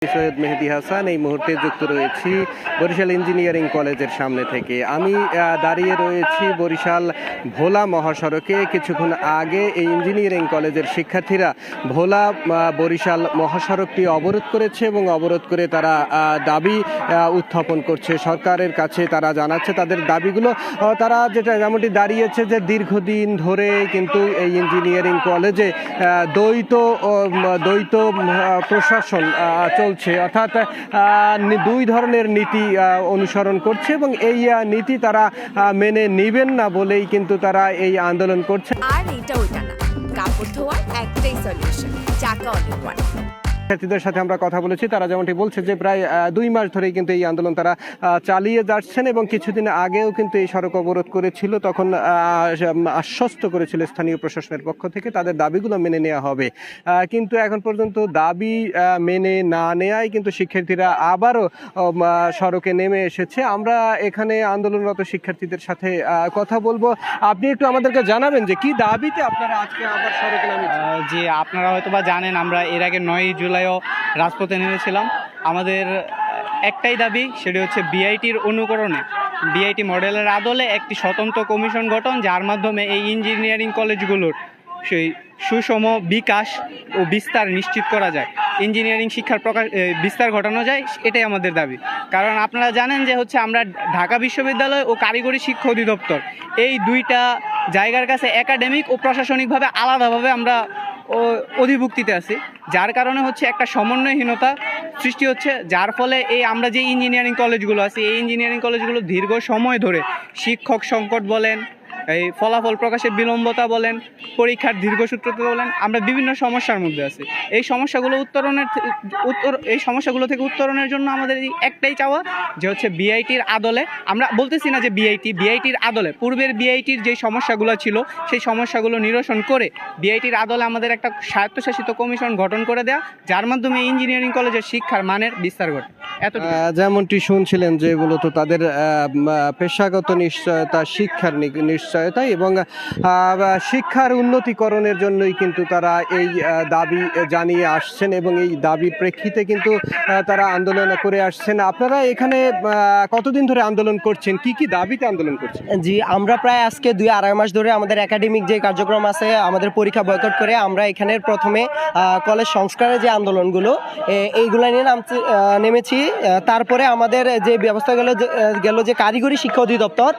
সৈয়দ মেহেদী হাসান এই মুহূর্তে যুক্ত রয়েছি বরিশাল ইঞ্জিনিয়ারিং কলেজের সামনে থেকে। আমি দাঁড়িয়ে রয়েছি বরিশাল ভোলা মহাসড়কে। কিছুক্ষণ আগে এই ইঞ্জিনিয়ারিং কলেজের শিক্ষার্থীরা ভোলা বরিশাল মহাসড়কটি অবরোধ করেছে এবং অবরোধ করে তারা দাবি উত্থাপন করছে সরকারের কাছে। তারা জানাচ্ছে তাদের দাবিগুলো। তারা যেমনটি দাঁড়িয়েছে যে দীর্ঘদিন ধরে কিন্তু এই ইঞ্জিনিয়ারিং কলেজে দ্বৈত প্রশাসন চলছে, অর্থাৎ দুই ধরনের নীতি অনুসরণ করছে এবং এই নীতি তারা মেনে নিবেন না বলেই কিন্তু তারা এই আন্দোলন করছে। আর এটা ওইটা না, কাপড় ধোয়ার একটাই সলিউশন, চাকা অল ইন ওয়ান। শিক্ষার্থীদের সাথে আমরা কথা বলেছি, তারা যেমনটি বলছে যে প্রায় 2 মাস ধরেই কিন্তু এই আন্দোলন তারা চালিয়ে যাচ্ছেন এবং কিছুদিন আগেও কিন্তু এই সড়ক অবরোধ করেছিল। তখন আশ্বস্ত করেছিল স্থানীয় প্রশাসনের পক্ষ থেকে তাদের দাবিগুলো মেনে নেওয়া হবে, কিন্তু এখন পর্যন্ত দাবি মেনে না নেওয়ায় কিন্তু শিক্ষার্থীরা আবারও সড়কে নেমে এসেছে। আমরা এখানে আন্দোলনরত শিক্ষার্থীদের সাথে কথা বলবো। আপনি একটু আমাদেরকে জানাবেন যে কি দাবিতে আপনারা আজকে আবার সড়কে নেমেছেন? জি, আপনারা হয়তো বা জানেন আমরা এর আগে 9 জুলাইও রাজপথে নেমেছিলাম। আমাদের একটাই দাবি, সেটি হচ্ছে বিআইটির অনুকরণে, বিআইটি মডেলের আদলে একটি স্বতন্ত্র কমিশন গঠন, যার মাধ্যমে এই ইঞ্জিনিয়ারিং কলেজগুলোর সেই সুষম বিকাশ ও বিস্তার নিশ্চিত করা যায়, ইঞ্জিনিয়ারিং শিক্ষার বিস্তার ঘটানো যায়। এটাই আমাদের দাবি। কারণ আপনারা জানেন যে হচ্ছে আমরা ঢাকা বিশ্ববিদ্যালয় ও কারিগরি শিক্ষা অধিদপ্তর এই দুইটা জায়গার কাছে একাডেমিক ও প্রশাসনিকভাবে আলাদাভাবে আমরা অধিভুক্তিতে আছি, যার কারণে হচ্ছে একটা সমন্বয়হীনতা সৃষ্টি হচ্ছে, যার ফলে এই আমরা যে ইঞ্জিনিয়ারিং কলেজগুলো আছে এই ইঞ্জিনিয়ারিং কলেজগুলো দীর্ঘ সময় ধরে শিক্ষক সংকট বলেন, এই ফলাফল প্রকাশের বিলম্বতা বলেন, পরীক্ষার দীর্ঘসূত্রতা বলেন, আমরা বিভিন্ন সমস্যার মধ্যে আছি। এই সমস্যাগুলো থেকে উত্তরণের জন্য আমাদের একটাই চাওয়া যে হচ্ছে বিআইটির আদলে, আমরা বলতেছি না যে বিআইটির আদলে, পূর্বের বিআইটির যে সমস্যাগুলো ছিল সেই সমস্যাগুলো নিরসন করে বিআইটির আদলে আমাদের একটা স্বায়ত্তশাসিত কমিশন গঠন করে দেওয়া, যার মাধ্যমে ইঞ্জিনিয়ারিং কলেজের শিক্ষার মানের বিস্তার ঘটে। যেমনটি শুনছিলেন যে মূলত তাদের পেশাগত নিশ্চয়তা, শিক্ষার নিশ্চয়তা এবং শিক্ষার উন্নতিকরণের জন্যই কিন্তু তারা এই দাবি জানিয়ে আসছেন এবং এই দাবির প্রেক্ষিতে কিন্তু তারা আন্দোলন করে আসছেন। আপনারা এখানে কতদিন ধরে আন্দোলন করছেন? কি কি দাবিতে আন্দোলন করছেন? জি, আমরা প্রায় আজকে 2-2.5 মাস ধরে আমাদের একাডেমিক যে কার্যক্রম আছে, আমাদের পরীক্ষা বয়কট করে আমরা এখানে প্রথমে কলেজ সংস্কারের যে আন্দোলনগুলো এইগুলো নিয়ে নেমেছি। তারপরে আমাদের যে ব্যবস্থা গেল যে কারিগরি শিক্ষা অধিদপ্তর,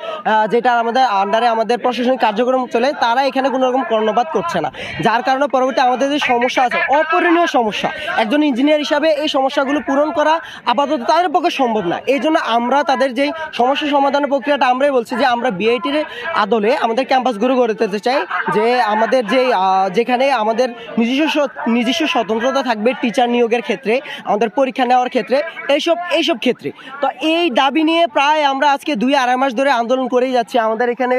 যেটা আমাদের আন্ডারে আমাদের প্রশাসনিক কার্যক্রম চলে, তারা এখানে কোনো রকম কর্ণপাত করছে না, যার কারণে পরবর্তী আমাদের যে সমস্যা আছে, অপূরণীয় সমস্যা, একজন ইঞ্জিনিয়ার হিসাবে এই সমস্যাগুলো পূরণ করা আপাতত তাদের পক্ষে সম্ভব না। এই জন্য আমরা তাদের যেই সমস্যা সমাধানের প্রক্রিয়াটা আমরাই বলছি যে আমরা বিআইটির আদলে আমাদের ক্যাম্পাসগুলো গড়ে তুলতে চাই, যে আমাদের যেখানে আমাদের নিজস্ব স্বতন্ত্রতা থাকবে টিচার নিয়োগের ক্ষেত্রে, আমাদের পরীক্ষা নেওয়ার ক্ষেত্রে, এইসব ক্ষেত্রে। তো এই দাবি নিয়ে প্রায় আমরা আজকে 2-2.5 মাস ধরে আন্দোলন করেই যাচ্ছি। আমাদের এখানে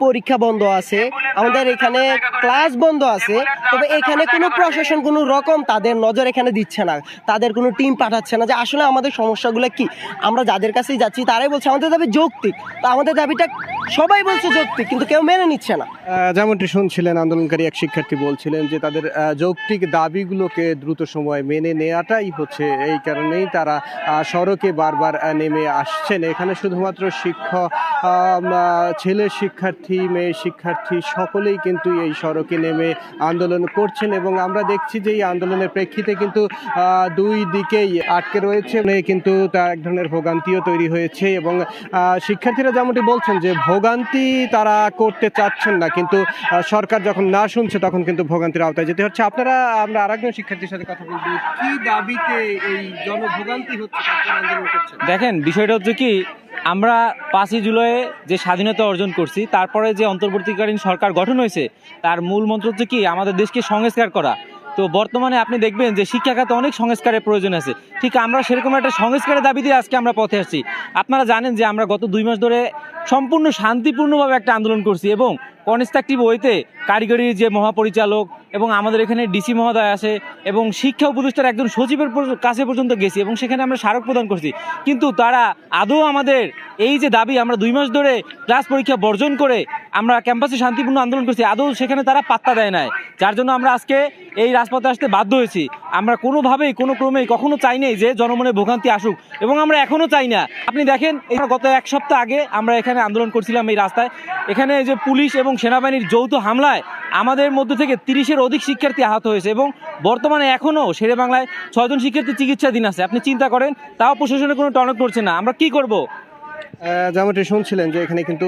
পরীক্ষা বন্ধ আছে, আমাদের এখানে ক্লাস বন্ধ আছে, তবে এখানে কোনো প্রশাসন কোনো রকম তাদের নজর এখানে দিচ্ছে না, তাদের কোনো টিম পাঠাচ্ছে না যে আসলে আমাদের সমস্যাগুলো কি। আমরা যাদের কাছেই যাচ্ছি তারাই বলছে আমাদের দাবি যৌক্তিক, তো আমাদের দাবিটা সবাই বলছে যৌক্তিক, কিন্তু কেউ মেনে নিচ্ছে না। যেমনটি শুনছিলেন আন্দোলনকারী এক শিক্ষার্থী বলছিলেন যে তাদের যৌক্তিক দাবিগুলোকে দ্রুত সময়ে মেনে নেওয়াটাই হচ্ছে, এই কারণেই তারা সড়কে বারবার নেমে আসছেন। এখানে শুধুমাত্র ছেলে শিক্ষার্থী, মেয়ে শিক্ষার্থী সকলেই কিন্তু এই সড়কে নেমে আন্দোলন করছেন এবং আমরা দেখছি যে এই আন্দোলনের প্রেক্ষিতে কিন্তু দুই দিকেই আটকে রয়েছে, কিন্তু তা এক ধরনের ভোগান্তিও তৈরি হয়েছে এবং শিক্ষার্থীরা যেমনটি বলছেন যে ভোগান্তি তারা করতে চাচ্ছেন না, কিন্তু সরকার যখন না শুনছে তখন কিন্তু ভোগান্তির আওতায় যেতে হচ্ছে। আমরা আরেকজন শিক্ষার্থীর সাথে কথা বলছি, কি দাবিতে এই জনভোগান্তি হচ্ছে আন্দোলন করছেন? দেখেন, বিষয়টা হচ্ছে কি, আমরা 5 জুলাই যে স্বাধীনতা অর্জন করছি, তারপরে যে অন্তর্বর্তীকালীন সরকার গঠন হয়েছে, তার মূল মন্ত্র হচ্ছে কি আমাদের দেশকে সংস্কার করা। তো বর্তমানে আপনি দেখবেন যে শিক্ষা খাতে অনেক সংস্কারের প্রয়োজন আছে, ঠিক আমরা সেরকম একটা সংস্কারের দাবি দিয়ে আজকে আমরা পথে আসছি। আপনারা জানেন যে আমরা গত 2 মাস ধরে সম্পূর্ণ শান্তিপূর্ণভাবে একটা আন্দোলন করছি এবং কনস্ট্রাকটিভ ওয়েতে কারিগরি যে মহাপরিচালক এবং আমাদের এখানে ডিসি মহোদয় আসে এবং শিক্ষা উপদেষ্টার একজন সচিবের কাছে পর্যন্ত গেছি এবং সেখানে আমরা স্মারক প্রদান করছি, কিন্তু তারা আদৌ আমাদের এই যে দাবি আমরা 2 মাস ধরে ক্লাস পরীক্ষা বর্জন করে আমরা ক্যাম্পাসে শান্তিপূর্ণ আন্দোলন করছি, আদৌ সেখানে তারা পাত্তা দেয় নাই, যার জন্য আমরা আজকে এই রাজপথে আসতে বাধ্য হয়েছি। আমরা কোনোভাবেই কোনো ক্রমেই কখনো চাই নাই যে জনমনে ভোগান্তি আসুক এবং আমরা এখনও চাই না। আপনি দেখেন গত 1 সপ্তাহ আগে আমরা এখানে আন্দোলন করছিলাম এই রাস্তায়, এখানে যে পুলিশ এবং সেনাবাহিনীর যৌথ হামলায় আমাদের মধ্যে থেকে 30-এর অধিক শিক্ষার্থী আহত হয়েছে এবং বর্তমানে এখনও শেরেবাংলায় 6 জন শিক্ষার্থী চিকিৎসাধীন আছে। আপনি চিন্তা করেন, তাও প্রশাসনের কোনো টনক নড়ছে না। আমরা কি করব? যেমনটি শুনছিলেন যে এখানে কিন্তু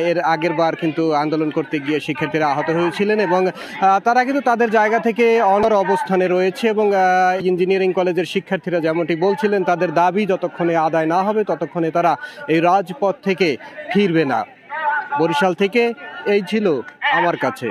এর আগের বার কিন্তু আন্দোলন করতে গিয়ে শিক্ষার্থীরা আহত হয়েছিলেন এবং তারা কিন্তু তাদের জায়গা থেকে অনর অবস্থানে রয়েছে এবং ইঞ্জিনিয়ারিং কলেজের শিক্ষার্থীরা যেমনটি বলছিলেন তাদের দাবি যতক্ষণে আদায় না হবে ততক্ষণে তারা এই রাজপথ থেকে ফিরবে না। বরিশাল থেকে এই ছিল আমার কাছে।